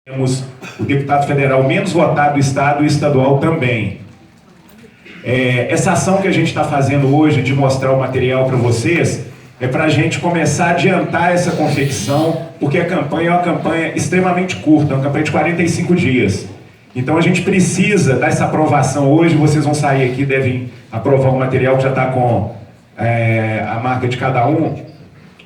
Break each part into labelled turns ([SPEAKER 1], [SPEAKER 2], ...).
[SPEAKER 1] Temos o deputado federal menos votado do estado e estadual também. Essa ação que a gente está fazendo hoje de mostrar o material para vocês é para a gente começar a adiantar essa confecção, porque a campanha é uma campanha extremamente curta, uma campanha de 45 dias. Então a gente precisa dessa aprovação hoje. Vocês vão sair aqui, devem aprovar o material que já está com a marca de cada um,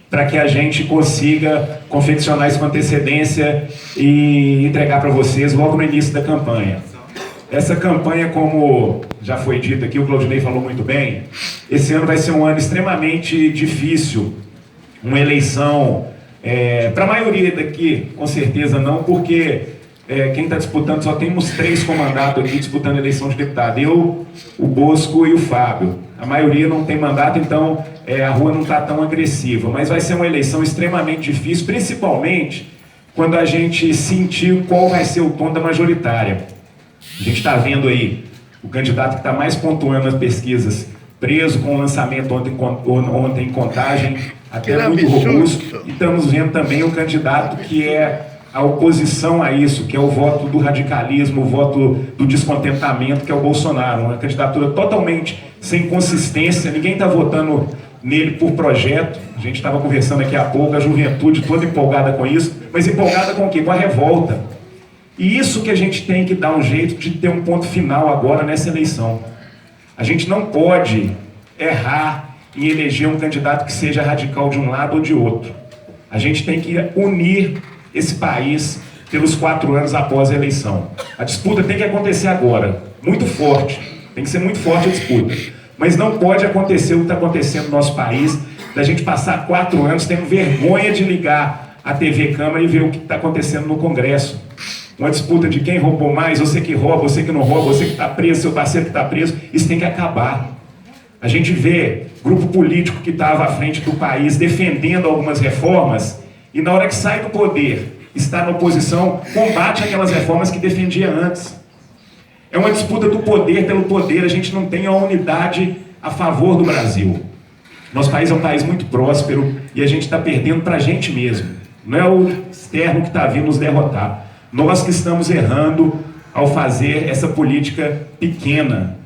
[SPEAKER 1] para que a gente consiga confeccionar isso com antecedência e entregar para vocês logo no início da campanha. Essa campanha, como já foi dito aqui, o Claudinei falou muito bem, esse ano vai ser um ano extremamente difícil, uma eleição, para a maioria daqui, com certeza não, porque quem está disputando, só temos 3 comandados aqui disputando a eleição de deputado, eu, o Bosco e o Fábio. A maioria não tem mandato, então a rua não está tão agressiva, mas vai ser uma eleição extremamente difícil, principalmente quando a gente sentir qual vai ser o tom da majoritária. A gente está vendo aí o candidato que está mais pontuando nas pesquisas, preso com o lançamento ontem em Contagem, até muito robusto, e estamos vendo também o candidato que é a oposição a isso, que é o voto do radicalismo, o voto do descontentamento, que é o Bolsonaro. Uma candidatura totalmente sem consistência, ninguém está votando nele por projeto. A gente estava conversando aqui há pouco, a juventude toda empolgada com isso, mas empolgada com o quê? Com a revolta. E isso que a gente tem que dar um jeito de ter um ponto final agora nessa eleição. A gente não pode errar em eleger um candidato que seja radical de um lado ou de outro. A gente tem que unir esse país pelos 4 anos após a eleição. A disputa tem que acontecer agora, muito forte, tem que ser muito forte a disputa. Mas não pode acontecer o que está acontecendo no nosso país, da gente passar 4 anos tendo vergonha de ligar a TV Câmara e ver o que está acontecendo no Congresso. Uma disputa de quem roubou mais, você que rouba, você que não rouba, você que está preso, seu parceiro que está preso, isso tem que acabar. A gente vê grupo político que estava à frente do país defendendo algumas reformas e na hora que sai do poder, está na oposição, combate aquelas reformas que defendia antes. É uma disputa do poder pelo poder, a gente não tem a unidade a favor do Brasil. Nosso país é um país muito próspero e a gente está perdendo para a gente mesmo. Não é o externo que está vindo nos derrotar. Nós que estamos errando ao fazer essa política pequena.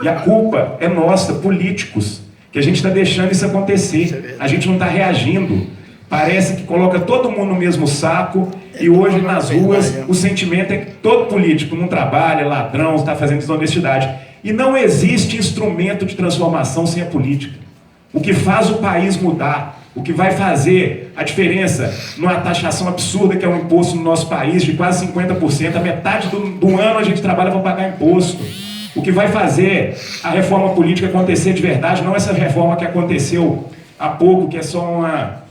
[SPEAKER 1] E a culpa é nossa, políticos, que a gente está deixando isso acontecer. A gente não está reagindo. Parece que coloca todo mundo no mesmo saco e hoje nas ruas o sentimento é que todo político não trabalha, é ladrão, está fazendo desonestidade. E não existe instrumento de transformação sem a política. O que faz o país mudar, o que vai fazer a diferença numa taxação absurda que é um imposto no nosso país de quase 50%, a metade do ano a gente trabalha para pagar imposto. O que vai fazer a reforma política acontecer de verdade, não essa reforma que aconteceu há pouco, que é só uma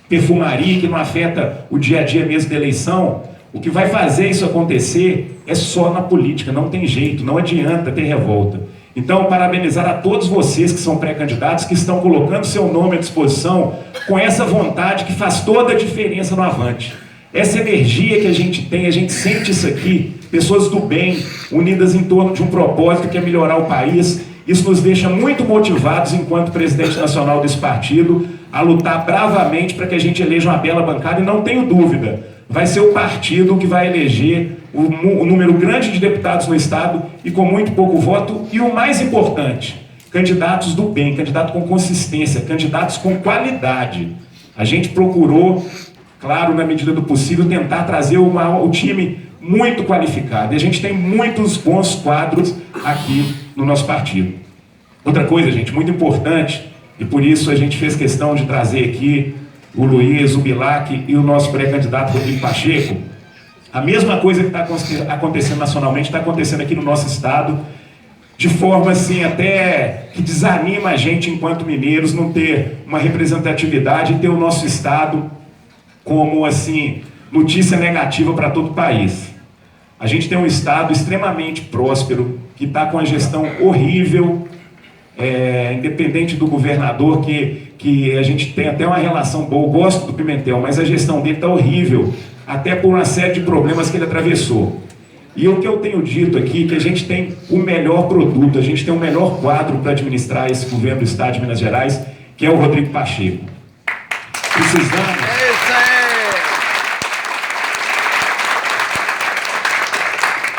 [SPEAKER 1] perfumaria, que não afeta o dia a dia mesmo da eleição. O que vai fazer isso acontecer é só na política, não tem jeito, não adianta ter revolta. Então, parabenizar a todos vocês que são pré-candidatos, que estão colocando seu nome à disposição com essa vontade que faz toda a diferença no Avante. Essa energia que a gente sente isso aqui, pessoas do bem, unidas em torno de um propósito que é melhorar o país. Isso nos deixa muito motivados, enquanto presidente nacional desse partido, a lutar bravamente para que a gente eleja uma bela bancada, e não tenho dúvida, vai ser o partido que vai eleger o número grande de deputados no estado e com muito pouco voto, e o mais importante, candidatos do bem, candidatos com consistência, candidatos com qualidade. A gente procurou, claro, na medida do possível, tentar trazer o time muito qualificado, e a gente tem muitos bons quadros aqui no nosso partido. Outra coisa, gente, muito importante, e por isso a gente fez questão de trazer aqui o Luiz, o Bilac e o nosso pré-candidato Rodrigo Pacheco. A mesma coisa que está acontecendo nacionalmente está acontecendo aqui no nosso estado, de forma assim até que desanima a gente enquanto mineiros não ter uma representatividade e ter o nosso estado como assim notícia negativa para todo o país. A gente tem um estado extremamente próspero, que está com a gestão horrível, independente do governador, que a gente tem até uma relação boa. Eu gosto do Pimentel, mas a gestão dele está horrível, até por uma série de problemas que ele atravessou. E o que eu tenho dito aqui é que a gente tem o melhor produto, a gente tem o melhor quadro para administrar esse governo do estado de Minas Gerais, que é o Rodrigo Pacheco. Precisamos...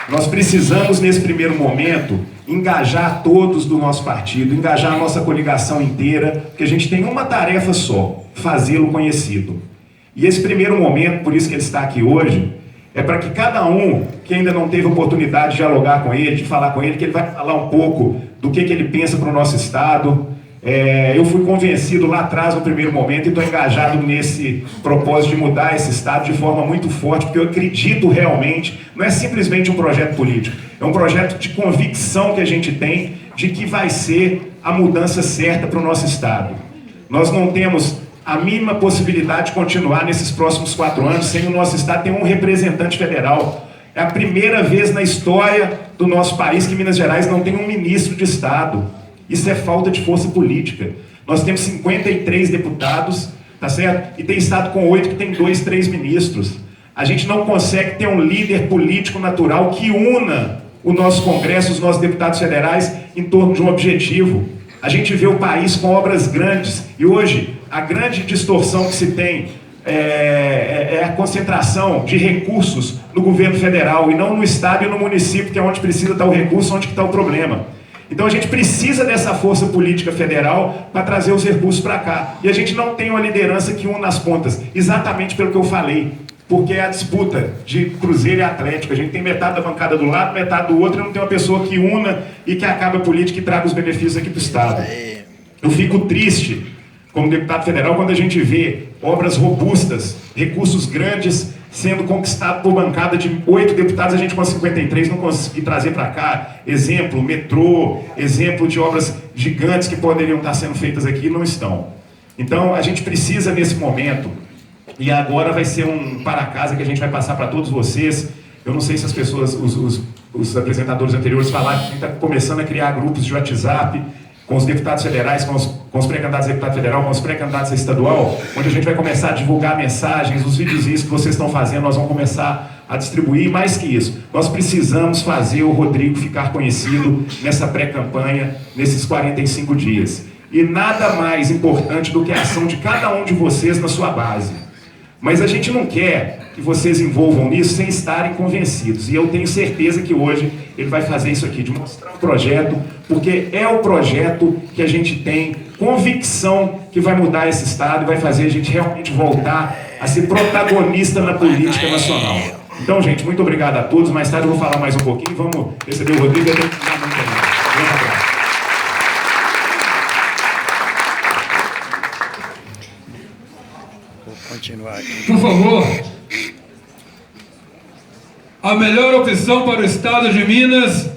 [SPEAKER 1] Nós precisamos, nesse primeiro momento, engajar todos do nosso partido, engajar a nossa coligação inteira, porque a gente tem uma tarefa só, fazê-lo conhecido. E esse primeiro momento, por isso que ele está aqui hoje, é para que cada um que ainda não teve oportunidade de dialogar com ele, de falar com ele, que ele vai falar um pouco do que ele pensa para o nosso Estado. Eu fui convencido lá atrás, no primeiro momento, e estou engajado nesse propósito de mudar esse Estado de forma muito forte, porque eu acredito realmente, não é simplesmente um projeto político, é um projeto de convicção que a gente tem de que vai ser a mudança certa para o nosso Estado. Nós não temos a mínima possibilidade de continuar nesses próximos 4 anos sem o nosso Estado ter um representante federal. É a primeira vez na história do nosso país que Minas Gerais não tem um ministro de Estado. Isso é falta de força política. Nós temos 53 deputados, tá certo? E tem Estado com 8 que tem 2, 3 ministros. A gente não consegue ter um líder político natural que una o nosso Congresso, os nossos deputados federais, em torno de um objetivo. A gente vê o país com obras grandes, e hoje a grande distorção que se tem é a concentração de recursos no governo federal, e não no estado e no município, que é onde precisa estar o recurso, onde está o problema. Então a gente precisa dessa força política federal para trazer os recursos para cá. E a gente não tem uma liderança que una as pontas, exatamente pelo que eu falei. Porque é a disputa de Cruzeiro e Atlético. A gente tem metade da bancada do lado, metade do outro, e não tem uma pessoa que una e que acabe a política e traga os benefícios aqui para o Estado. Eu fico triste, como deputado federal, quando a gente vê obras robustas, recursos grandes sendo conquistados por bancada de 8 deputados, a gente com 53 não conseguir trazer para cá. Exemplo, metrô, exemplo de obras gigantes que poderiam estar sendo feitas aqui e não estão. Então, a gente precisa, nesse momento, e agora vai ser um para-casa que a gente vai passar para todos vocês. Eu não sei se as pessoas, os apresentadores anteriores falaram que a gente está começando a criar grupos de WhatsApp com os deputados federais, com os pré-candidatos a deputado federal, com os pré-candidatos a estadual, onde a gente vai começar a divulgar mensagens, os videozinhos que vocês estão fazendo, nós vamos começar a distribuir. E mais que isso, nós precisamos fazer o Rodrigo ficar conhecido nessa pré-campanha, nesses 45 dias. E nada mais importante do que a ação de cada um de vocês na sua base. Mas a gente não quer que vocês envolvam nisso sem estarem convencidos. E eu tenho certeza que hoje ele vai fazer isso aqui, de mostrar o projeto, porque é o projeto que a gente tem convicção que vai mudar esse Estado e vai fazer a gente realmente voltar a ser protagonista na política nacional. Então, gente, muito obrigado a todos. Mais tarde eu vou falar mais um pouquinho. Vamos receber o Rodrigo.
[SPEAKER 2] Por favor, a melhor opção para o Estado de Minas,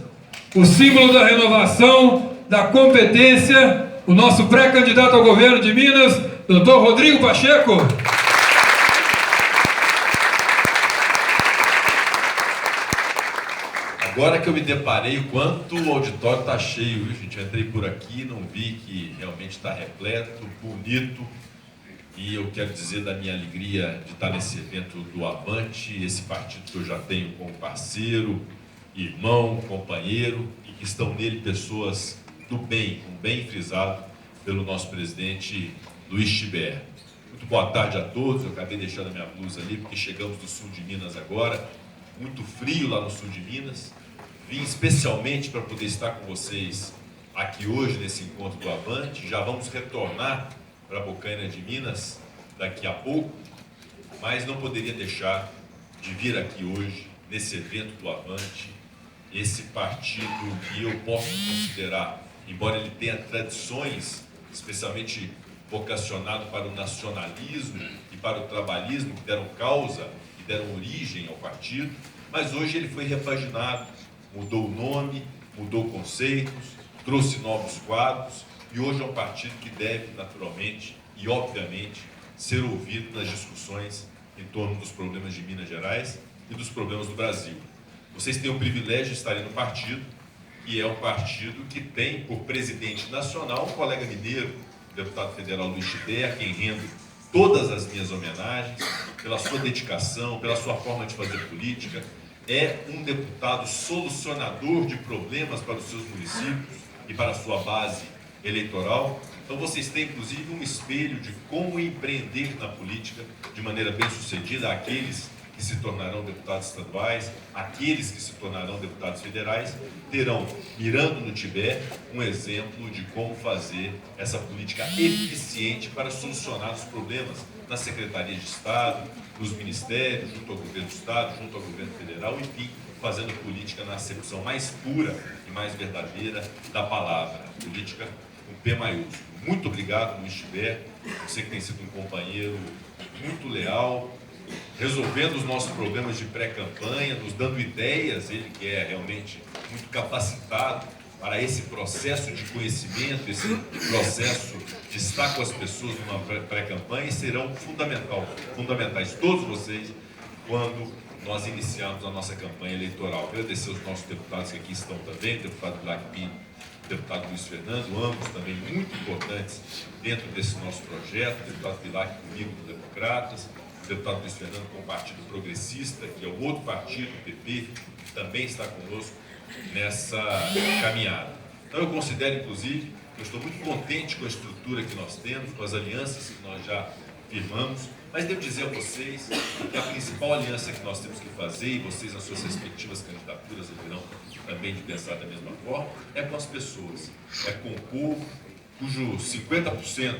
[SPEAKER 2] o símbolo da renovação, da competência, o nosso pré-candidato ao governo de Minas, Dr. Rodrigo Pacheco.
[SPEAKER 3] Agora que eu me deparei o quanto o auditório está cheio, viu, gente? Eu entrei por aqui, não vi que realmente está repleto, bonito. E eu quero dizer da minha alegria de estar nesse evento do Avante, esse partido que eu já tenho como parceiro, irmão, companheiro, e que estão nele pessoas do bem, um bem frisado pelo nosso presidente Luiz Chiber. Muito boa tarde a todos. Eu acabei deixando a minha blusa ali, porque chegamos do sul de Minas agora, muito frio lá no sul de Minas. Vim especialmente para poder estar com vocês aqui hoje nesse encontro do Avante. Já vamos retornar para a Bocaina de Minas daqui a pouco, mas não poderia deixar de vir aqui hoje, nesse evento do Avante, esse partido que eu posso considerar, embora ele tenha tradições, especialmente vocacionado para o nacionalismo e para o trabalhismo, que deram causa e deram origem ao partido, mas hoje ele foi repaginado, mudou o nome, mudou conceitos, trouxe novos quadros, e hoje é um partido que deve, naturalmente e obviamente, ser ouvido nas discussões em torno dos problemas de Minas Gerais e dos problemas do Brasil. Vocês têm o privilégio de estarem no partido, que é um partido que tem por presidente nacional um colega mineiro, o deputado federal Luiz Chiber, a quem rendo todas as minhas homenagens, pela sua dedicação, pela sua forma de fazer política. É um deputado solucionador de problemas para os seus municípios e para a sua base eleitoral. Então vocês têm inclusive um espelho de como empreender na política de maneira bem sucedida, aqueles que que se tornarão deputados estaduais, aqueles que se tornarão deputados federais, terão, mirando no Tibete, um exemplo de como fazer essa política eficiente para solucionar os problemas nas secretarias de Estado, nos ministérios, junto ao governo do Estado, junto ao governo federal, enfim, fazendo política na acepção mais pura e mais verdadeira da palavra, política com P maiúsculo. Muito obrigado, Luiz Tibete, você que tem sido um companheiro muito leal, resolvendo os nossos problemas de pré-campanha, nos dando ideias, ele que é realmente muito capacitado para esse processo de conhecimento, esse processo de estar com as pessoas numa pré-campanha, e serão fundamentais todos vocês quando nós iniciarmos a nossa campanha eleitoral. Agradecer aos nossos deputados que aqui estão também, o deputado Black Pinto, o deputado Luiz Fernando, ambos também muito importantes dentro desse nosso projeto, o deputado Pilar comigo do Democratas, o deputado Luiz Fernando com o Partido Progressista, que é o outro partido, o PP, que também está conosco nessa caminhada. Então eu considero, inclusive, que eu estou muito contente com a estrutura que nós temos, com as alianças que nós já firmamos, mas devo dizer a vocês que a principal aliança que nós temos que fazer, e vocês nas suas respectivas candidaturas deverão também de pensar da mesma forma, é com as pessoas, é com o povo, cujo 50%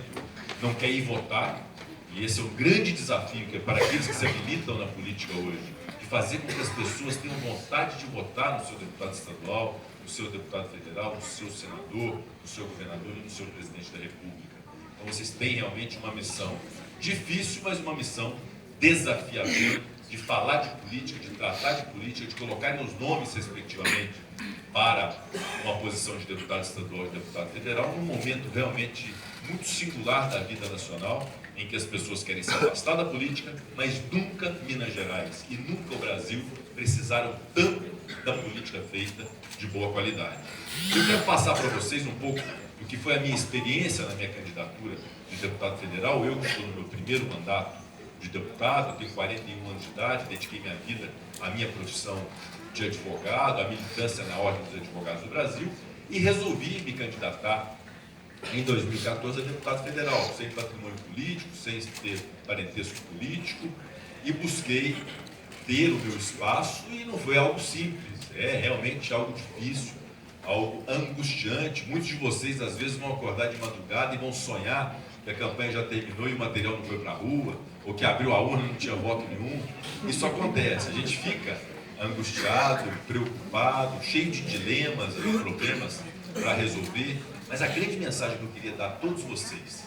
[SPEAKER 3] não quer ir votar, e esse é um grande desafio que é para aqueles que se habilitam na política hoje, de fazer com que as pessoas tenham vontade de votar no seu deputado estadual, no seu deputado federal, no seu senador, no seu governador e no seu presidente da República. Então vocês têm realmente uma missão difícil, mas uma missão desafiadora de falar de política, de tratar de política, de colocarem os nomes, respectivamente, para uma posição de deputado estadual e deputado federal, num momento realmente muito singular da vida nacional, em que as pessoas querem se afastar da política, mas nunca Minas Gerais e nunca o Brasil precisaram tanto da política feita de boa qualidade. Eu quero passar para vocês um pouco do que foi a minha experiência na minha candidatura de deputado federal. Eu que estou no meu primeiro mandato de deputado, tenho 41 anos de idade, dediquei minha vida à minha profissão de advogado, à militância na Ordem dos Advogados do Brasil, e resolvi me candidatar em 2014 a deputado federal, sem patrimônio político, sem ter parentesco político, e busquei ter o meu espaço, e não foi algo simples, é realmente algo difícil, algo angustiante. Muitos de vocês às vezes vão acordar de madrugada e vão sonhar que a campanha já terminou e o material não foi para a rua, ou que abriu a urna e não tinha voto nenhum. Isso acontece, a gente fica angustiado, preocupado, cheio de dilemas e problemas para resolver, mas a grande mensagem que eu queria dar a todos vocês,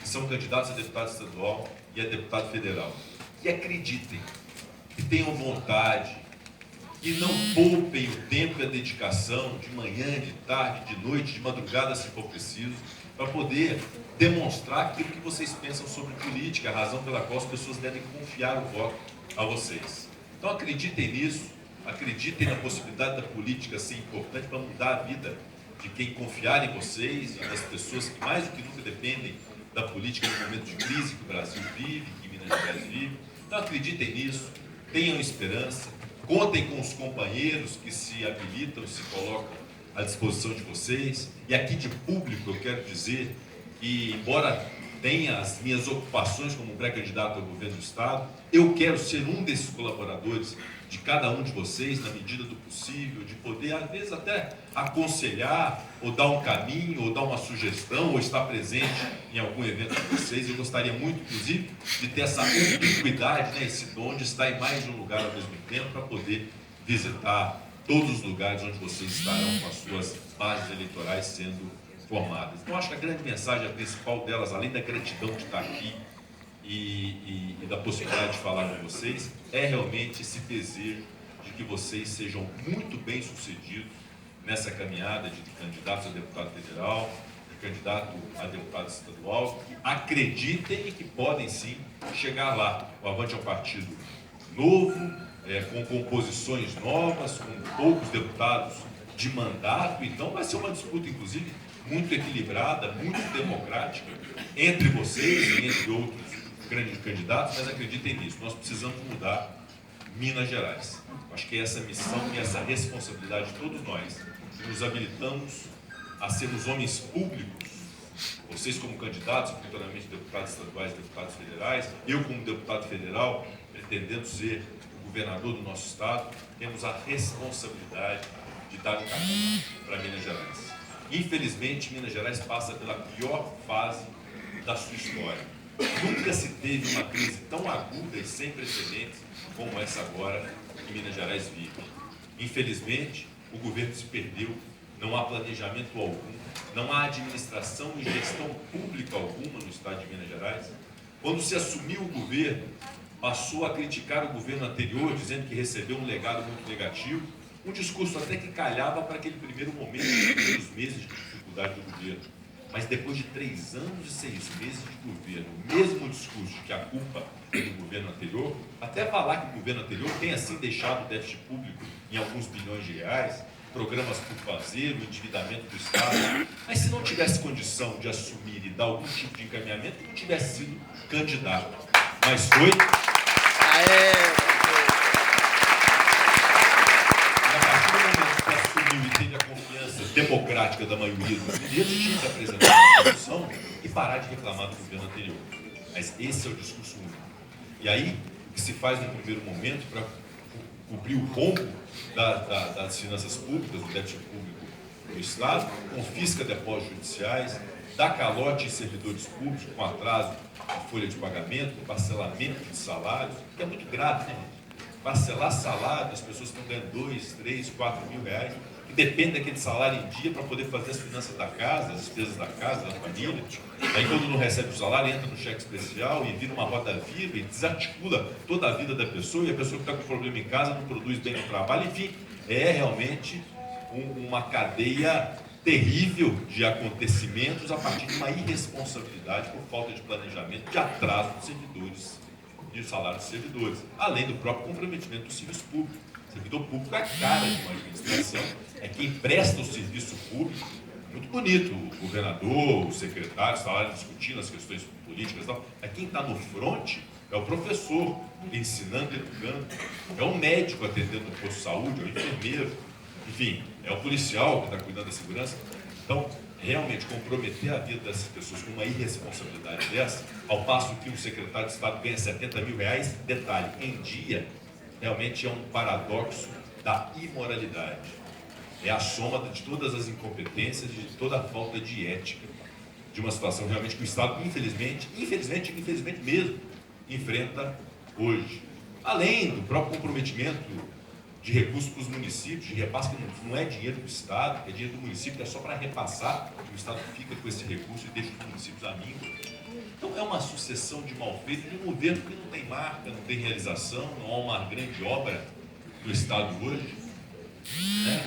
[SPEAKER 3] que são candidatos a deputado estadual e a deputado federal, que acreditem, que tenham vontade, que não poupem o tempo e a dedicação de manhã, de tarde, de noite, de madrugada, se for preciso, para poder demonstrar aquilo que vocês pensam sobre política, a razão pela qual as pessoas devem confiar o voto a vocês. Então acreditem nisso, acreditem na possibilidade da política ser importante para mudar a vida de quem confiar em vocês e das pessoas que mais do que nunca dependem da política no momento de crise que o Brasil vive, que Minas Gerais vive. Então acreditem nisso, tenham esperança, contem com os companheiros que se habilitam e se colocam à disposição de vocês. E aqui de público eu quero dizer que, embora tenha as minhas ocupações como pré-candidato ao governo do Estado, eu quero ser um desses colaboradores de cada um de vocês, na medida do possível, de poder, às vezes, até aconselhar, ou dar um caminho, ou dar uma sugestão, ou estar presente em algum evento de vocês. Eu gostaria muito, inclusive, de ter essa ubiquidade, né, esse dom de estar em mais de um lugar ao mesmo tempo, para poder visitar todos os lugares onde vocês estarão com as suas bases eleitorais sendo formadas. Então, acho que a grande mensagem, a principal delas, além da gratidão de estar aqui e da possibilidade de falar com vocês, é realmente esse desejo de que vocês sejam muito bem-sucedidos nessa caminhada de candidatos a deputado federal, de candidato a deputado estadual, que acreditem que podem sim chegar lá. O Avante é um partido novo, com composições novas, com poucos deputados de mandato, então vai ser uma disputa, inclusive, muito equilibrada, muito democrática, entre vocês e entre outros grandes candidatos, mas acreditem nisso, nós precisamos mudar Minas Gerais. Acho que é essa missão e essa responsabilidade de todos nós, que nos habilitamos a sermos homens públicos, vocês como candidatos, futuramente deputados estaduais e deputados federais, eu como deputado federal, pretendendo ser governador do nosso estado, temos a responsabilidade de dar um caminho para Minas Gerais. Infelizmente, Minas Gerais passa pela pior fase da sua história. Nunca se teve uma crise tão aguda e sem precedentes como essa agora que Minas Gerais vive. Infelizmente, o governo se perdeu, não há planejamento algum, não há administração e gestão pública alguma no estado de Minas Gerais. Quando se assumiu o governo, passou a criticar o governo anterior, dizendo que recebeu um legado muito negativo, um discurso até que calhava para aquele primeiro momento, os primeiros meses de dificuldade do governo. Mas depois de 3 anos e 6 meses de governo, o mesmo discurso que a culpa é do governo anterior, até falar que o governo anterior tenha assim deixado o déficit público em alguns bilhões de reais, programas por fazer, o endividamento do Estado, mas se não tivesse condição de assumir e dar algum tipo de encaminhamento, não tivesse sido candidato. Mas foi... E teve a confiança democrática da maioria dos mineiros, tinha que apresentar uma solução e parar de reclamar do governo anterior. Mas esse é o discurso único. E aí, o que se faz no primeiro momento para cobrir o rombo das finanças públicas, do déficit público do Estado, confisca depósitos judiciais, dá calote em servidores públicos com atraso de folha de pagamento, parcelamento de salários, que é muito grave, né? Parcelar salário, as pessoas estão ganhando 2, 3, 4 mil reais, que depende daquele salário em dia para poder fazer as finanças da casa, as despesas da casa, da família. Aí quando não recebe o salário, entra no cheque especial e vira uma roda viva e desarticula toda a vida da pessoa, e a pessoa que está com problema em casa não produz bem no trabalho. Enfim, é realmente uma cadeia terrível de acontecimentos a partir de uma irresponsabilidade por falta de planejamento, de atraso dos servidores, de salário dos servidores, além do próprio comprometimento do serviço público. O servidor público é a cara de uma administração, é quem presta o serviço público. Muito bonito, o governador, o secretário, o salário discutindo as questões políticas e tal, mas quem está no fronte é o professor, ensinando, educando, é o médico atendendo no posto de saúde, é o enfermeiro, enfim, é o policial que está cuidando da segurança. Então, realmente comprometer a vida dessas pessoas com uma irresponsabilidade dessa, ao passo que um secretário de Estado ganha 70 mil reais, detalhe, em dia, realmente é um paradoxo da imoralidade. É a soma de todas as incompetências, de toda a falta de ética, de uma situação realmente que o Estado, infelizmente mesmo, enfrenta hoje. Além do próprio comprometimento de recursos para os municípios, de repasse que não é dinheiro do Estado, é dinheiro do município, é só para repassar, o Estado fica com esse recurso e deixa os municípios amigos. Então é uma sucessão de malfeitos de um governo que não tem marca, não tem realização, não há uma grande obra do Estado hoje.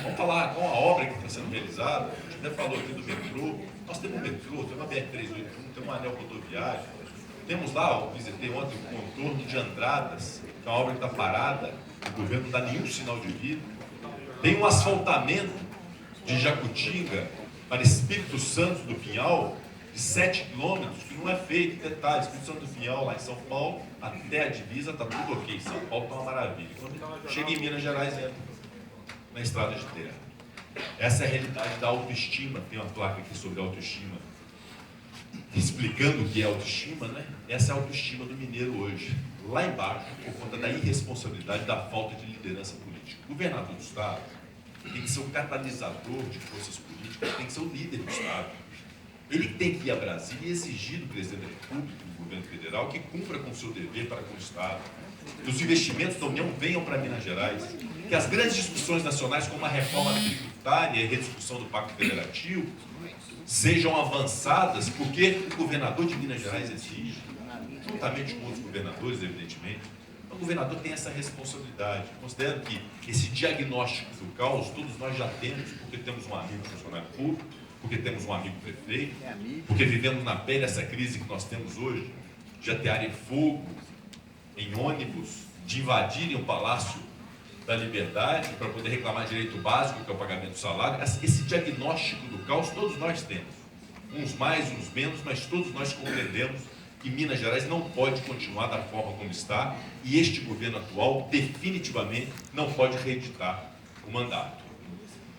[SPEAKER 3] Vamos falar qual a obra que está sendo realizada. A gente até falou aqui do metrô. Nós temos um metrô, temos uma BR-381, temos um anel rodoviário. Temos lá, eu visitei ontem, o contorno de Andradas, que é uma obra que está parada, o governo não dá nenhum sinal de vida. Tem um asfaltamento de Jacutinga para Espírito Santo do Pinhal, de 7 quilômetros, que não é feito. Detalhe, Espírito Santo do Pinhal, lá em São Paulo, até a divisa está tudo ok. São Paulo está uma maravilha. Quando chega em Minas Gerais, entra na estrada de terra. Essa é a realidade da autoestima. Tem uma placa aqui sobre autoestima, explicando o que é autoestima, né? Essa é a autoestima do mineiro hoje. Lá embaixo, por conta da irresponsabilidade, da falta de liderança política. O governador do Estado tem que ser o catalisador de forças políticas, tem que ser o líder do Estado. Ele tem que ir a Brasília e exigir do presidente da República, do governo federal, que cumpra com o seu dever para com o Estado, que os investimentos da União venham para Minas Gerais, que as grandes discussões nacionais, como a reforma tributária e a rediscussão do Pacto Federativo, sejam avançadas, porque o governador de Minas Gerais exige, juntamente com outros governadores, evidentemente. O governador tem essa responsabilidade. Considero que esse diagnóstico do caos, todos nós já temos, porque temos um amigo funcionário público, porque temos um amigo prefeito, porque vivemos na pele essa crise que nós temos hoje, de atearem fogo em ônibus, de invadirem o Palácio da Liberdade para poder reclamar direito básico, que é o pagamento do salário. Esse diagnóstico do caos todos nós temos. Uns mais, uns menos, mas todos nós compreendemos que Minas Gerais não pode continuar da forma como está e este governo atual definitivamente não pode reeditar o mandato.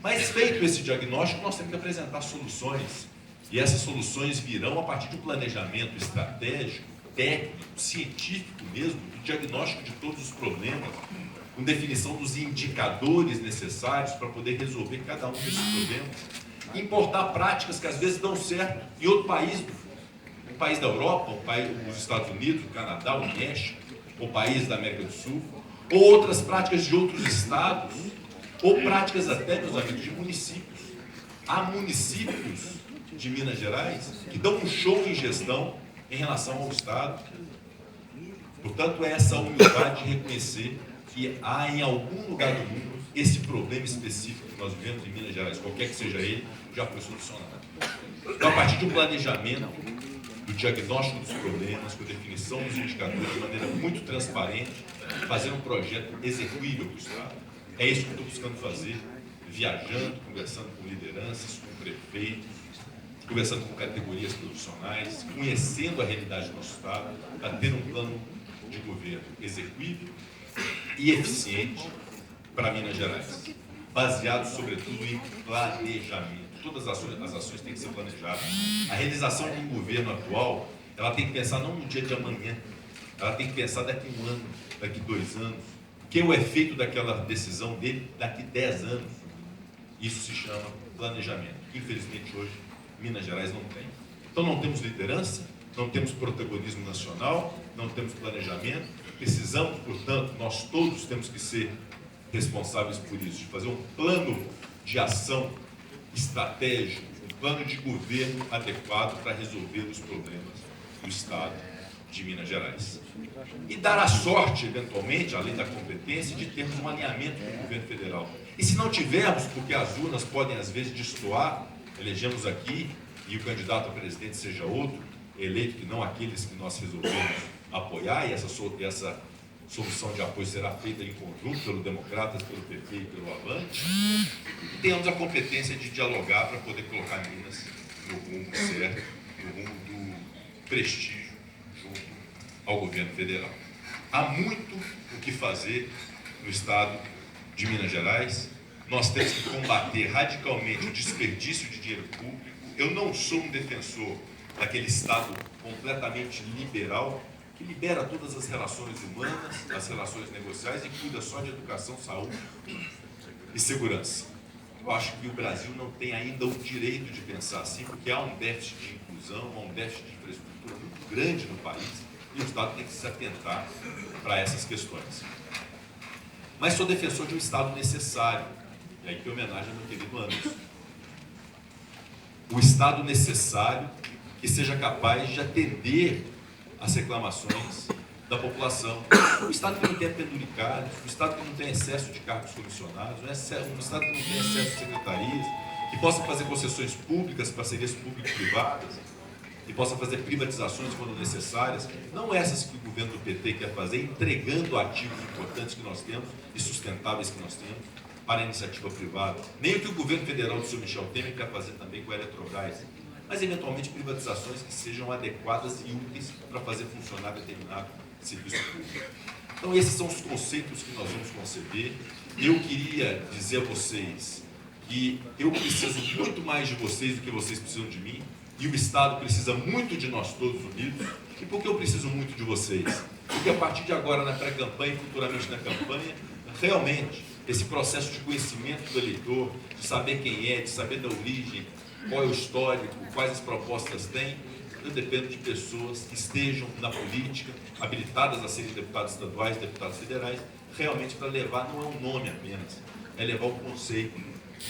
[SPEAKER 3] Mas feito esse diagnóstico, nós temos que apresentar soluções. E essas soluções virão a partir de um planejamento estratégico, técnico, científico mesmo, do diagnóstico de todos os problemas com definição dos indicadores necessários para poder resolver cada um desses problemas, importar práticas que às vezes dão certo em outro país, um país da Europa, os Estados Unidos, o Canadá, o México, ou país da América do Sul, ou outras práticas de outros estados, ou práticas até, meus amigos, de municípios. Há municípios de Minas Gerais que dão um show em gestão em relação ao Estado. Portanto, é essa humildade de reconhecer que há em algum lugar do mundo esse problema específico que nós vivemos em Minas Gerais, qualquer que seja ele, já foi solucionado. Então, a partir de um planejamento, do diagnóstico dos problemas, com a definição dos indicadores de maneira muito transparente, fazer um projeto execuível para o Estado. É isso que eu estou buscando fazer, viajando, conversando com lideranças, com prefeitos, conversando com categorias profissionais, conhecendo a realidade do nosso Estado, para ter um plano de governo execuível e eficiente para Minas Gerais, baseado sobretudo em planejamento. Todas as ações têm que ser planejadas. A realização de um governo atual, ela tem que pensar não no dia de amanhã, ela tem que pensar daqui a 1 ano, daqui a 2 anos, que é o efeito daquela decisão dele daqui a 10 anos. Isso se chama planejamento. Infelizmente hoje, Minas Gerais não tem. Então não temos liderança, não temos protagonismo nacional, não temos planejamento. Precisamos, portanto, nós todos temos que ser responsáveis por isso, de fazer um plano de ação estratégico, um plano de governo adequado para resolver os problemas do Estado de Minas Gerais. E dar a sorte, eventualmente, além da competência, de termos um alinhamento com o governo federal. E se não tivermos, porque as urnas podem às vezes destoar, elegemos aqui e o candidato a presidente seja outro, eleito que não aqueles que nós resolvemos apoiar, e essa solução de apoio será feita em conjunto pelo Democratas, pelo PT e pelo Avante, e tenhamos a competência de dialogar para poder colocar Minas no rumo certo, no rumo do prestígio junto ao governo federal. Há muito o que fazer no Estado de Minas Gerais. Nós temos que combater radicalmente o desperdício de dinheiro público. Eu não sou um defensor daquele Estado completamente liberal, que libera todas as relações humanas, as relações negociais e cuida só de educação, saúde e segurança. Eu acho que o Brasil não tem ainda o direito de pensar assim, porque há um déficit de inclusão, há um déficit de infraestrutura muito grande no país e o Estado tem que se atentar para essas questões. Mas sou defensor de um Estado necessário, e aí que homenagem ao meu querido Anderson. O Estado necessário que seja capaz de atender as reclamações da população. O Estado que não tem penduricários, o Estado que não tem excesso de cargos comissionados, um Estado que não tem excesso de secretarias, que possa fazer concessões públicas, parcerias público-privadas, que possa fazer privatizações quando necessárias, não essas que o governo do PT quer fazer, entregando ativos importantes que nós temos e sustentáveis que nós temos para a iniciativa privada, nem o que o governo federal do senhor Michel Temer quer fazer também com a Eletrobras, mas eventualmente privatizações que sejam adequadas e úteis para fazer funcionar determinado serviço público. Então esses são os conceitos que nós vamos conceber. Eu queria dizer a vocês que eu preciso muito mais de vocês do que vocês precisam de mim, e o Estado precisa muito de nós todos unidos. E por que eu preciso muito de vocês? Porque a partir de agora, na pré-campanha e futuramente na campanha, realmente, esse processo de conhecimento do eleitor, de saber quem é, de saber da origem, qual é o histórico, quais as propostas tem, eu dependo de pessoas que estejam na política, habilitadas a serem deputados estaduais, deputados federais, realmente para levar, não é um nome apenas, é levar o conceito,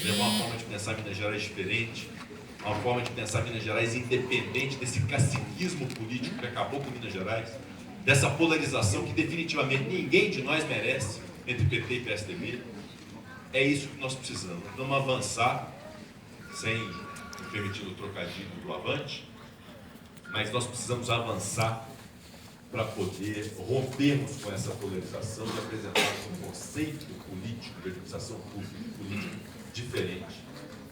[SPEAKER 3] é levar uma forma de pensar Minas Gerais diferente, uma forma de pensar Minas Gerais independente desse caciquismo político que acabou com Minas Gerais, dessa polarização que definitivamente ninguém de nós merece entre PT e PSDB. É isso que nós precisamos. Vamos avançar, sem me permitir o trocadilho do Avante, mas nós precisamos avançar para poder rompermos com essa polarização e apresentarmos um conceito político, de organização pública e política diferente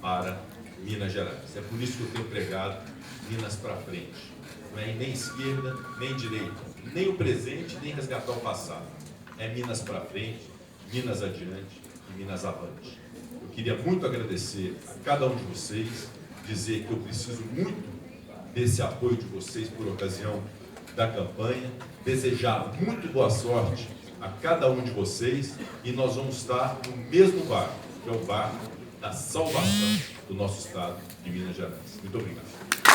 [SPEAKER 3] para Minas Gerais. É por isso que eu tenho pregado Minas para frente. Não é nem esquerda, nem direita, nem o presente, nem resgatar o passado. É Minas para frente, Minas adiante e Minas avante. Eu queria muito agradecer a cada um de vocês, dizer que eu preciso muito desse apoio de vocês por ocasião da campanha, desejar muito boa sorte a cada um de vocês e nós vamos estar no mesmo barco, que é o barco da salvação do nosso estado de Minas Gerais. Muito obrigado.